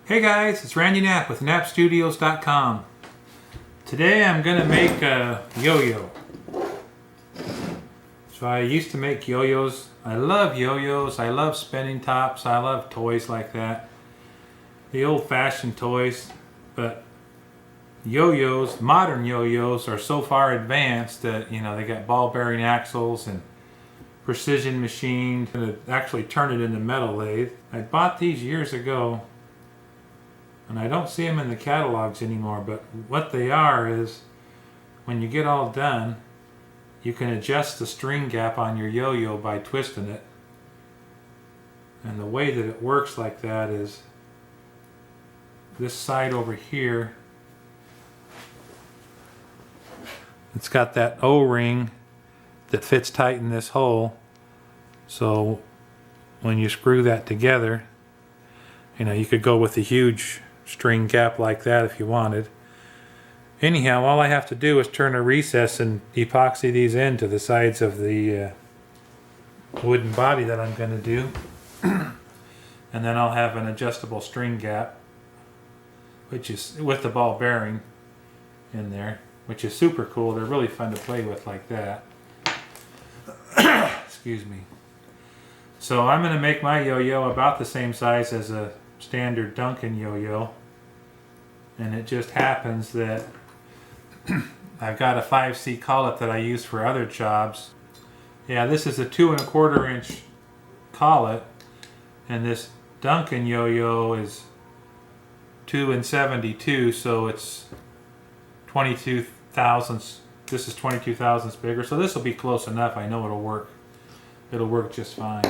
Hey guys, it's Randy Knapp with knappstudios.com. Today I'm going to make a yo-yo. So I used to make yo-yos. I love yo-yos. I love spinning tops. I love toys like that. The old-fashioned toys. But yo-yos, modern yo-yos, are so far advanced that, you know, they got ball bearing axles and precision machined. And actually turn it into metal lathe. I bought these years ago. And I don't see them in the catalogs anymore, but what they are is, when you get all done, you can adjust the string gap on your yo-yo by twisting it. And the way that it works like that is, this side over here, it's got that O-ring that fits tight in this hole. So when you screw that together, you know, you could go with a huge string gap like that if you wanted. Anyhow, all I have to do is turn a recess and epoxy these into the sides of the wooden body that I'm going to do. And then I'll have an adjustable string gap, which is with the ball bearing in there, which is super cool. They're really fun to play with like that. Excuse me. So I'm going to make my yo-yo about the same size as a standard Duncan yo-yo, and it just happens that I've got a 5C collet that I use for other jobs. Yeah, this is a 2 1/4 inch collet, and this Duncan yo-yo is 2 72, so it's 22 thousandths. This is 22 thousandths bigger, so this will be close enough. I know it'll work. It'll work just fine.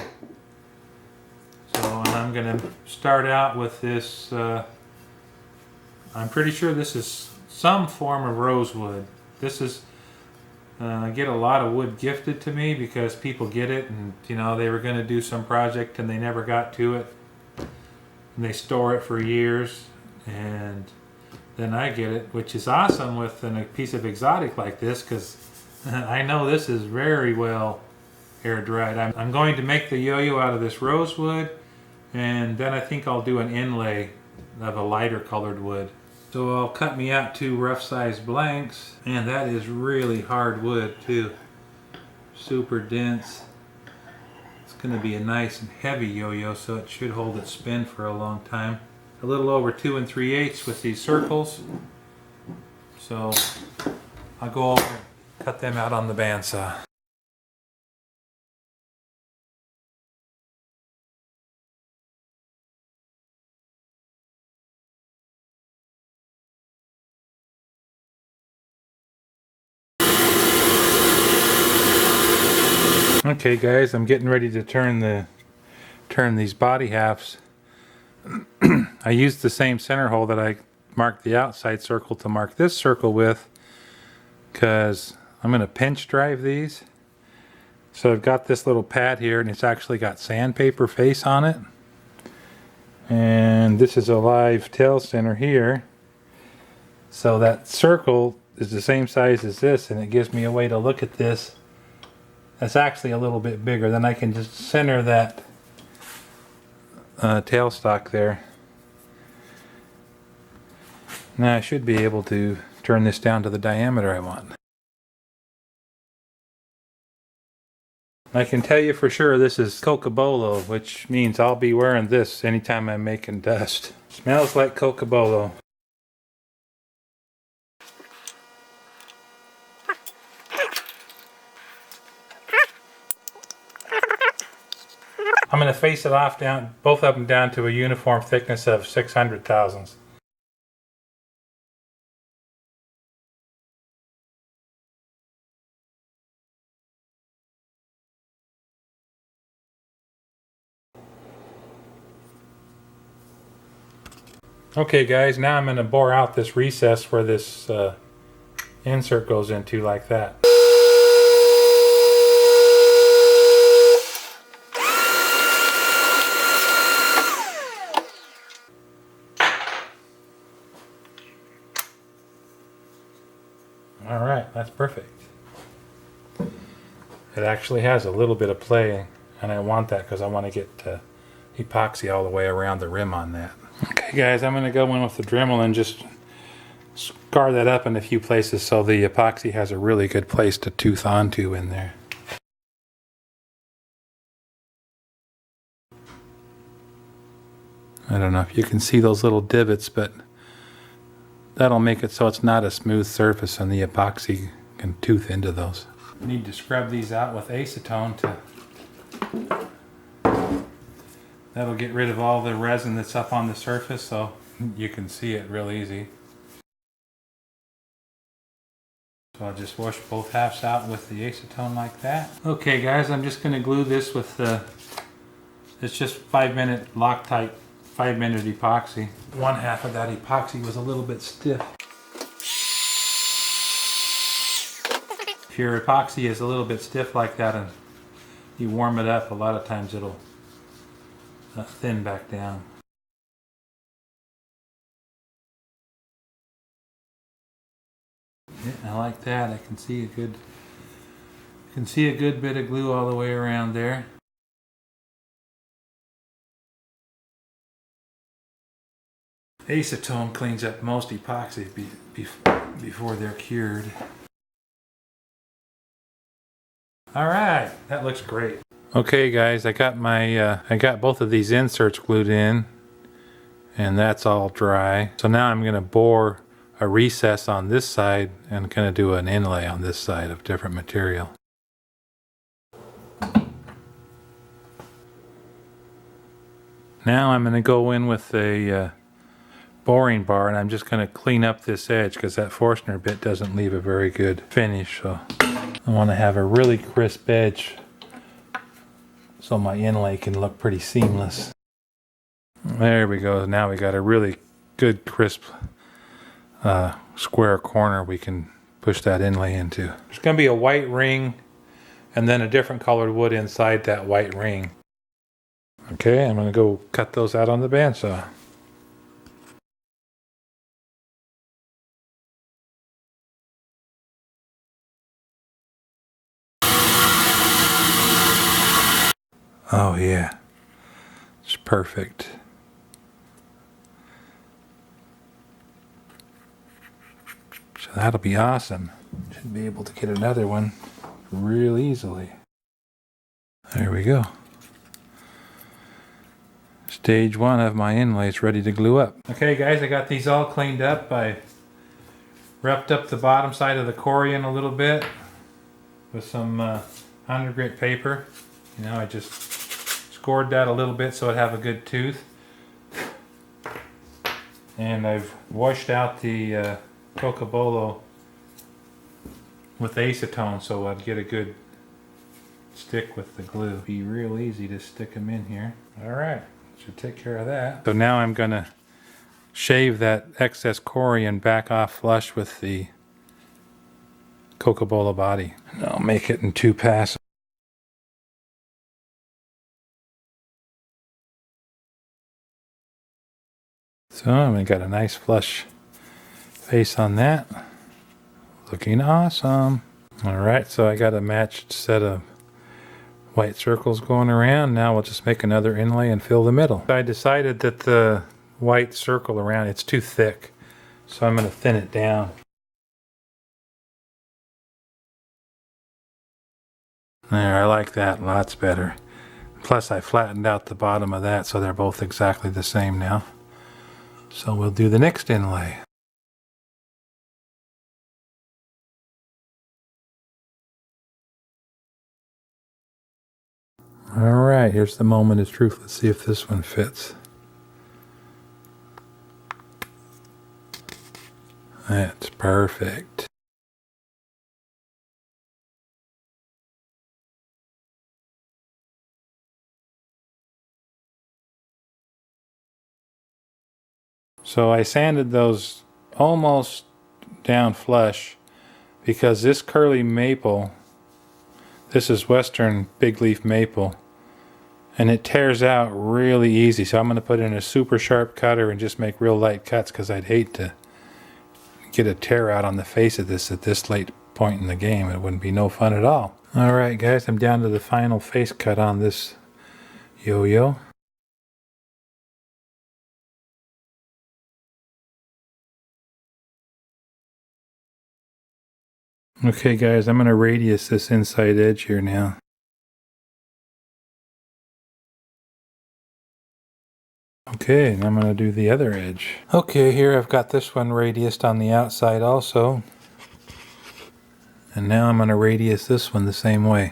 So, and I'm going to start out with this, I'm pretty sure this is some form of rosewood. This is, I get a lot of wood gifted to me because people get it and, you know, they were going to do some project and they never got to it. And they store it for years, and then I get it, which is awesome with a piece of exotic like this, because I know this is very well air dried. I'm going to make the yo-yo out of this rosewood, and then I think I'll do an inlay of a lighter colored wood. So I'll cut me out 2 rough size blanks, and that is really hard wood too. Super dense. It's going to be a nice and heavy yo-yo, so it should hold its spin for a long time. A little over 2 3/8 with these circles. So I'll go over and cut them out on the bandsaw. Okay guys, I'm getting ready to turn these body halves. I used the same center hole that I marked the outside circle to mark this circle with, because I'm going to pinch drive these. So I've got this little pad here, and it's actually got sandpaper face on it. And this is a live tail center here. So that circle is the same size as this, and it gives me a way to look at this. That's actually a little bit bigger. Then I can just center that tailstock there. Now I should be able to turn this down to the diameter I want. I can tell you for sure this is Cocobolo, which means I'll be wearing this anytime I'm making dust. Smells like Cocobolo. I'm going to face it off down, both of them down to a uniform thickness of 600 thousandths. Okay guys, now I'm going to bore out this recess where this insert goes into like that. Alright, that's perfect. It actually has a little bit of play, and I want that because I want to get epoxy all the way around the rim on that. Okay. Okay guys, I'm going to go in with the Dremel and just scar that up in a few places so the epoxy has a really good place to tooth onto in there. I don't know if you can see those little divots, but that'll make it so it's not a smooth surface and the epoxy can tooth into those. Need to scrub these out with acetone that'll get rid of all the resin that's up on the surface so you can see it real easy. So I'll just wash both halves out with the acetone like that. Okay guys, I'm just going to glue this with it's just 5-minute Loctite 5-minute epoxy. One half of that epoxy was a little bit stiff. If your epoxy is a little bit stiff like that and you warm it up, a lot of times it'll thin back down. Yeah, I like that. I can see a good bit of glue all the way around there. Acetone cleans up most epoxy before they're cured. Alright, that looks great. Okay guys, I got both of these inserts glued in and that's all dry. So now I'm going to bore a recess on this side and going to do an inlay on this side of different material. Now I'm going to go in with a boring bar and I'm just going to clean up this edge because that Forstner bit doesn't leave a very good finish. So I want to have a really crisp edge so my inlay can look pretty seamless. There we go. Now we got a really good crisp square corner we can push that inlay into. There's going to be a white ring and then a different colored wood inside that white ring. Okay, I'm going to go cut those out on the bandsaw. Oh yeah, it's perfect. So that'll be awesome. Should be able to get another one real easily. There we go. Stage 1 of my inlays ready to glue up. Okay guys, I got these all cleaned up. I wrapped up the bottom side of the corian a little bit with some 100 grit paper. You know, I just scored that a little bit so it'd have a good tooth. And I've washed out the cocobolo with acetone so I'd get a good stick with the glue. Be real easy to stick them in here. Alright, should take care of that. So now I'm going to shave that excess corian back off flush with the cocobolo body. And I'll make it in 2 passes. So we got a nice flush face on that. Looking awesome. Alright, so I got a matched set of white circles going around. Now we'll just make another inlay and fill the middle. I decided that the white circle around, it's too thick. So I'm going to thin it down. There, I like that lots better. Plus I flattened out the bottom of that so they're both exactly the same now. So we'll do the next inlay. Alright, here's the moment of truth. Let's see if this one fits. That's perfect. So I sanded those almost down flush because this curly maple, this is Western big leaf maple, and it tears out really easy. So I'm going to put in a super sharp cutter and just make real light cuts because I'd hate to get a tear out on the face of this at this late point in the game. It wouldn't be no fun at all. Alright guys, I'm down to the final face cut on this yo-yo. Okay guys, I'm going to radius this inside edge here now. Okay, and I'm going to do the other edge. Okay, here I've got this one radiused on the outside also. And now I'm going to radius this one the same way.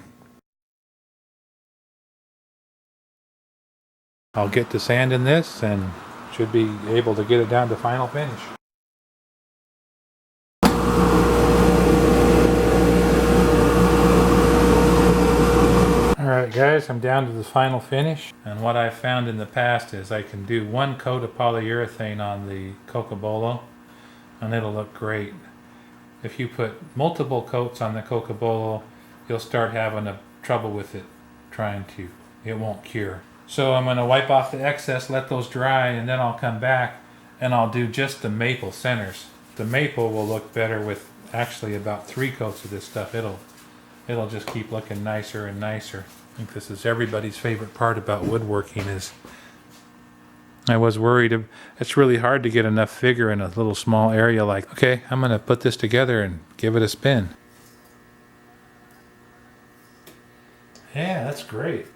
I'll get to sanding this and should be able to get it down to final finish. Alright guys, I'm down to the final finish, and what I've found in the past is I can do one coat of polyurethane on the Cocobolo and it'll look great. If you put multiple coats on the Cocobolo, you'll start having trouble with it it won't cure. So I'm going to wipe off the excess, let those dry, and then I'll come back and I'll do just the maple centers. The maple will look better with actually about 3 coats of this stuff. It'll just keep looking nicer and nicer. I think this is everybody's favorite part about woodworking is I was worried it's really hard to get enough figure in a little small area like, okay, I'm going to put this together and give it a spin. Yeah, that's great.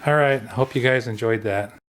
All right, hope you guys enjoyed that.